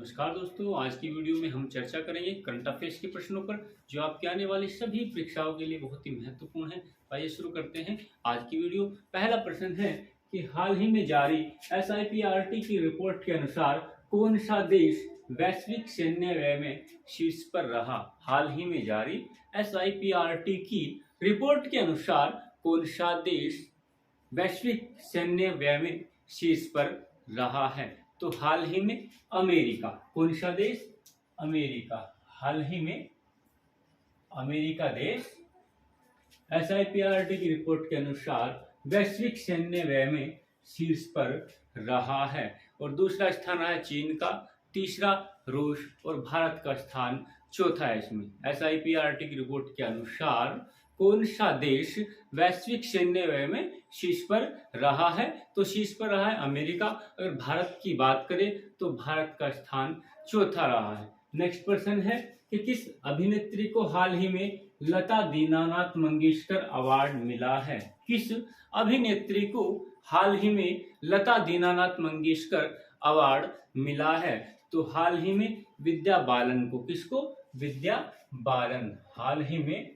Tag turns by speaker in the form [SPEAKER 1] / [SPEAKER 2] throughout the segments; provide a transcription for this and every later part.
[SPEAKER 1] नमस्कार दोस्तों, आज की वीडियो में हम चर्चा करेंगे करंट अफेयर्स के प्रश्नों पर जो आपके आने वाली सभी परीक्षाओं के लिए बहुत ही महत्वपूर्ण है। आइए शुरू करते हैं आज की वीडियो। पहला प्रश्न है कि हाल ही में जारी SIPRT की रिपोर्ट के अनुसार कौन सा देश वैश्विक सैन्य व्यय में शीर्ष पर रहा। हाल ही में जारी SIPRT की रिपोर्ट के अनुसार कौन सा देश वैश्विक सैन्य व्यय में शीर्ष पर रहा है। तो हाल ही में अमेरिका। कौन सा देश? अमेरिका। हाल ही में अमेरिका देश SIPRT की रिपोर्ट के अनुसार वैश्विक सैन्य व्यय में शीर्ष पर रहा है। और दूसरा स्थान है चीन का, तीसरा रूस और भारत का स्थान चौथा है। इसमें SIPRT की रिपोर्ट के अनुसार कौन सा देश वैश्विक सैन्य व्यय में शीर्ष पर रहा है। तो शीर्ष पर रहा है अमेरिका। अगर भारत की बात करें तो भारत का स्थान चौथा रहा है। नेक्स्ट प्रश्न है कि किस अभिनेत्री को हाल ही में लता दीनानाथ मंगेशकर अवार्ड मिला है। किस अभिनेत्री को हाल ही में लता दीनानाथ मंगेशकर अवार्ड मिला है। तो हाल ही में विद्या बालन को। किसको? विद्या बालन। हाल ही में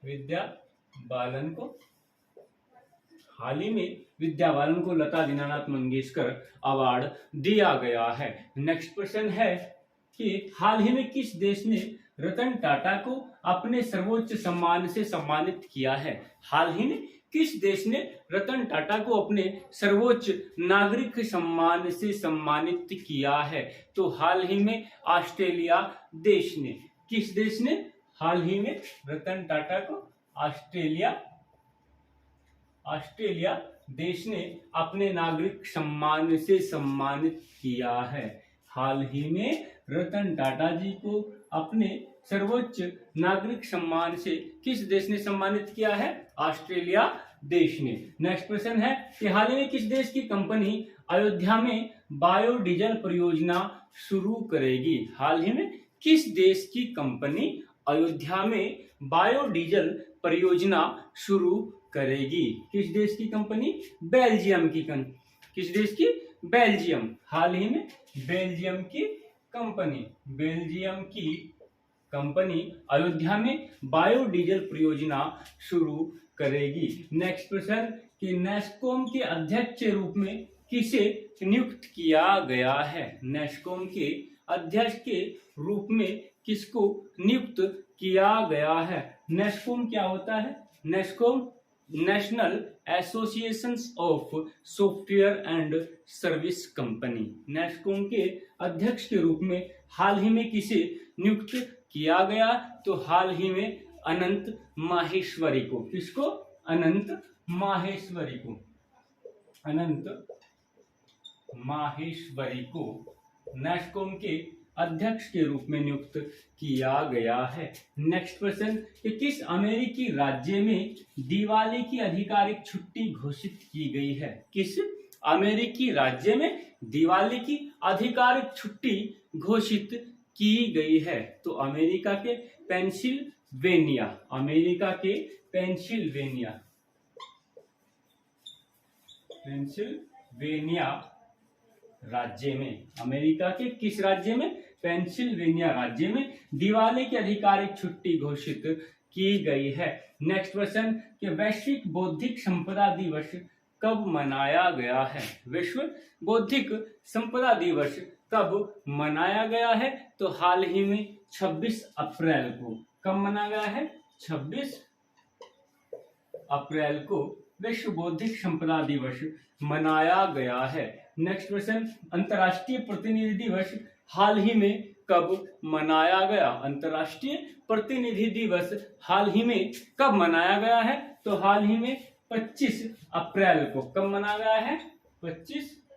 [SPEAKER 1] विद्या बालन को लता दीनानाथ मंगेशकर अवार्ड दिया गया है। नेक्स्ट प्रश्न है कि हाल ही में किस देश ने रतन टाटा को अपने सर्वोच्च सम्मान से सम्मानित किया है। हाल ही में किस देश ने रतन टाटा को अपने सर्वोच्च नागरिक सम्मान से सम्मानित किया है। तो हाल ही में ऑस्ट्रेलिया देश ने। किस देश ने हाल ही में रतन टाटा को ऑस्ट्रेलिया देश ने अपने नागरिक सम्मान से सम्मानित किया है। हाल ही में रतन टाटा जी को अपने सर्वोच्च नागरिक सम्मान से किस देश ने सम्मानित किया है? ऑस्ट्रेलिया देश ने। नेक्स्ट प्रश्न है कि हाल ही में किस देश की कंपनी अयोध्या में बायोडीजल परियोजना शुरू करेगी। हाल ही में किस देश की कंपनी अयोध्या में बायोडीजल परियोजना शुरू करेगी। किस देश की कंपनी? बेल्जियम की। किस देश की? बेल्जियम। हाल ही में बेल्जियम की कंपनी अयोध्या में बायोडीजल परियोजना शुरू करेगी। नेक्स्ट प्रश्न कि नेस्कॉम के अध्यक्ष के रूप में किसे नियुक्त किया गया है। नेस्कॉम के अध्यक्ष के रूप में किसको नियुक्त किया गया है। नेस्कॉम क्या होता है? NASSCOM national association of software and service company. NASSCOM के अध्यक्ष के रूप में हाल ही में किसे नियुक्त किया गया। तो हाल ही में अनंत माहेश्वरी को। किसको? अनंत माहेश्वरी को नेस्कॉम के अध्यक्ष के रूप में नियुक्त किया गया है। नेक्स्ट प्रश्न कि किस अमेरिकी राज्य में दिवाली की आधिकारिक छुट्टी घोषित की गई है। किस अमेरिकी राज्य में दिवाली की आधिकारिक छुट्टी घोषित की गई है। तो अमेरिका के पेंसिल्वेनिया राज्य में। अमेरिका के किस राज्य में? पेंसिल्वेनिया राज्य में दिवाली की आधिकारिक छुट्टी घोषित की गई है। नेक्स्ट प्रश्न कि वैश्विक बौद्धिक संपदा दिवस कब मनाया गया है। विश्व बौद्धिक संपदा दिवस कब मनाया गया है। तो हाल ही में 26 अप्रैल को। कब मनाया गया है? 26 अप्रैल को विश्व बौद्धिक संपदा दिवस मनाया गया है। नेक्स्ट प्रश्न अंतर्राष्ट्रीय प्रतिनिधि दिवस हाल ही में कब मनाया गया। अंतर्राष्ट्रीय प्रतिनिधि दिवस हाल ही में कब मनाया गया है। तो हाल ही में 25 अप्रैल को। कब मनाया गया है? 25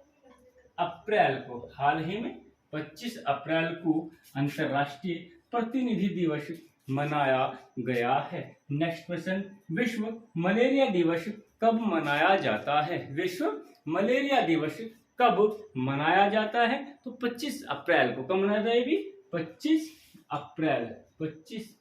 [SPEAKER 1] अप्रैल को। हाल ही में 25 अप्रैल को अंतर्राष्ट्रीय प्रतिनिधि दिवस मनाया गया है। नेक्स्ट प्रश्न विश्व मलेरिया दिवस कब मनाया जाता है। विश्व मलेरिया दिवस कब मनाया जाता है। तो 25 अप्रैल को। कब मनाया जाता है? 25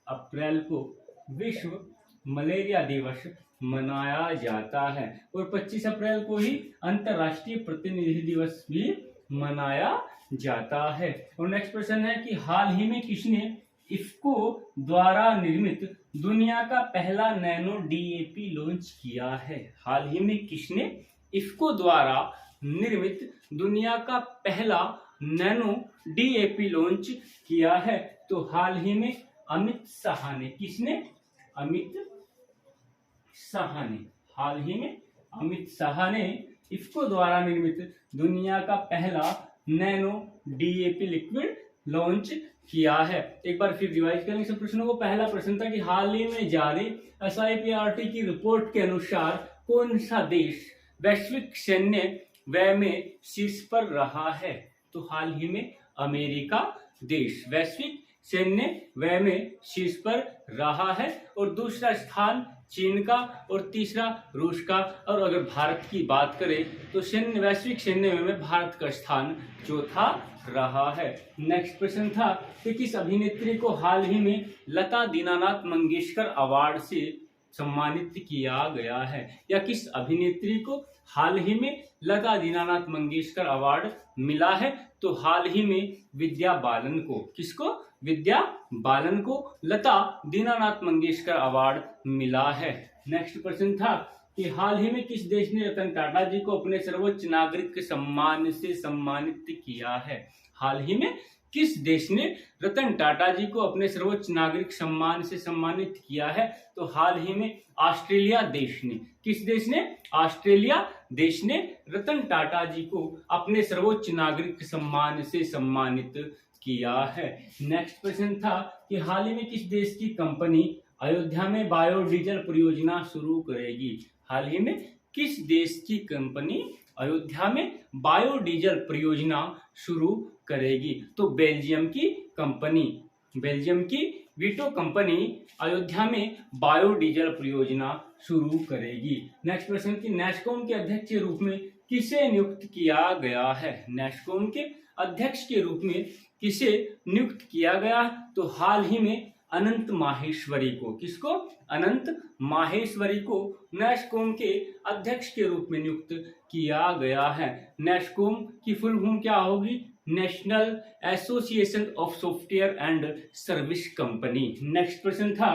[SPEAKER 1] अप्रैल को विश्व मलेरिया दिवस मनाया जाता है। और 25 अप्रैल को ही अंतर्राष्ट्रीय प्रतिनिधि दिवस भी मनाया जाता है। और नेक्स्ट प्रश्न है कि हाल ही में किसने इफ्को द्वारा निर्मित दुनिया का पहला नैनो डीएपी लॉन्च किया है? हाल ही में किसने इफ्को द्वारा निर्मित दुनिया का पहला नैनो डीएपी लॉन्च किया है? तो हाल ही में अमित शाह ने। किसने? अमित शाह ने। हाल ही में अमित शाह ने इफ्को द्वारा निर्मित दुनिया का पहला नैनो डीएपी लिक्विड लॉन्च किया है। एक बार फिर रिवाइज करेंगे सब प्रश्नों को। पहला प्रश्न था कि हाल ही में जारी एसआईपीआरटी की रिपोर्ट के अनुसार कौन सा देश वैश्विक सैन्य व्यय में शीर्ष पर रहा है? तो हाल ही में अमेरिका देश वैश्विक सैन्य व्यय में शीर्ष पर रहा है। और दूसरा स्थान चीन का और तीसरा रूस का। और अगर भारत की बात करें तो वैश्विक सैन्य व्यय में भारत का स्थान चौथा रहा है। नेक्स्ट प्रश्न था कि किस अभिनेत्री को हाल ही में लता दीनानाथ मंगेशकर अवार्ड से सम्मानित किया गया है? या किस अभिनेत्री को हाल ही में लता दीनानाथ मंगेशकर अवार्ड मिला है? तो हाल ही में विद्या बालन को। किसको? विद्या बालन को लता दीनानाथ मंगेशकर अवार्ड मिला है। नेक्स्ट प्रश्न था कि हाल ही में किस देश ने रतन टाटा जी को अपने सर्वोच्च नागरिक सम्मान से सम्मानित किया है? हाल ही में किस देश ने रतन टाटा जी को अपने सर्वोच्च नागरिक सम्मान से सम्मानित किया है? तो हाल ही में ऑस्ट्रेलिया देश ने। किस देश ने? ऑस्ट्रेलिया देश ने रतन टाटा जी को अपने सर्वोच्च नागरिक सम्मान से सम्मानित किया है। नेक्स्ट प्रश्न था कि हाल ही में किस देश की कंपनी अयोध्या में बायोडीजल परियोजना शुरू करेगी? हाल ही में किस देश की कंपनी अयोध्या में बायोडीजल परियोजना शुरू करेगी? तो बेल्जियम की कंपनी, बेल्जियम की वीटो कंपनी अयोध्या में बायोडीजल परियोजना शुरू करेगी। नेक्स्ट प्रश्न की नेस्कॉम के अध्यक्ष के रूप में किसे नियुक्त किया गया है? नेस्कॉम के अध्यक्ष के रूप में किसे नियुक्त किया गया? तो हाल ही में अनंत माहेश्वरी को। किसको? अनंत माहेश्वरी को नेस्कॉम के अध्यक्ष के रूप में नियुक्त किया गया है। नेस्कॉम की फुल फॉर्म क्या होगी? National association of software and service company. Next प्रश्न था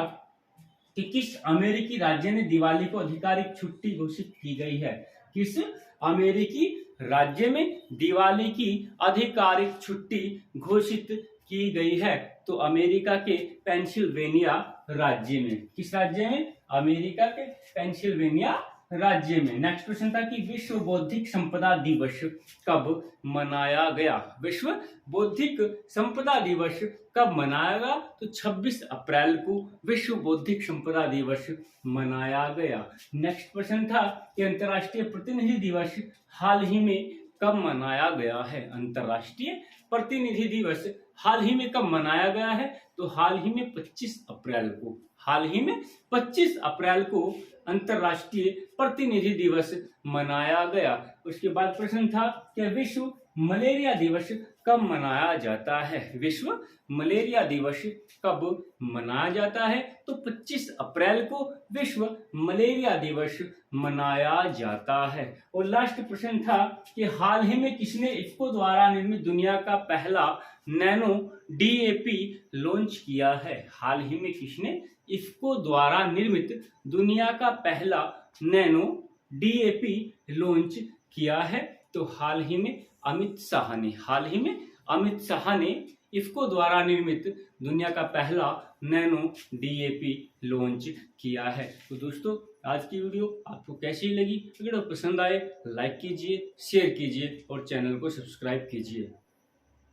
[SPEAKER 1] कि किस अमेरिकी राज्य ने दिवाली को आधिकारिक छुट्टी घोषित की गई है? किस अमेरिकी राज्य में दिवाली की आधिकारिक छुट्टी घोषित की गई है? तो अमेरिका के पेंसिल्वेनिया राज्य में। किस राज्य में? अमेरिका के पेंसिल्वेनिया राज्य में। नेक्स्ट प्रश्न था कि विश्व बौद्धिक संपदा दिवस कब मनाया गया? विश्व बौद्धिक संपदा दिवस कब मनाया गया? तो 26 अप्रैल को विश्व बौद्धिक संपदा दिवस मनाया गया। नेक्स्ट प्रश्न था कि अंतर्राष्ट्रीय प्रतिनिधि दिवस हाल ही में कब मनाया गया है? अंतर्राष्ट्रीय प्रतिनिधि दिवस हाल ही में कब मनाया गया है? तो हाल ही में 25 अप्रैल को। हाल ही में 25 अप्रैल को अंतर्राष्ट्रीय प्रतिनिधि दिवस मनाया गया। उसके बाद प्रश्न था कि विश्व मलेरिया दिवस कब मनाया जाता है? विश्व मलेरिया दिवस कब मनाया जाता है? तो 25 अप्रैल को विश्व मलेरिया दिवस मनाया जाता है। और लास्ट प्रश्न था कि हाल ही में किसने इफ्को द्वारा निर्मित दुनिया का पहला नैनो डीएपी लॉन्च किया है? हाल ही में किसने इफ्को द्वारा निर्मित दुनिया का पहला नैनो डीएपी लॉन्च किया है? तो हाल ही में अमित शाह ने। हाल ही में अमित शाह ने इफ्को द्वारा निर्मित दुनिया का पहला नैनो डीएपी लॉन्च किया है। तो दोस्तों आज की वीडियो आपको कैसी लगी? अगर पसंद आए लाइक कीजिए, शेयर कीजिए और चैनल को सब्सक्राइब कीजिए।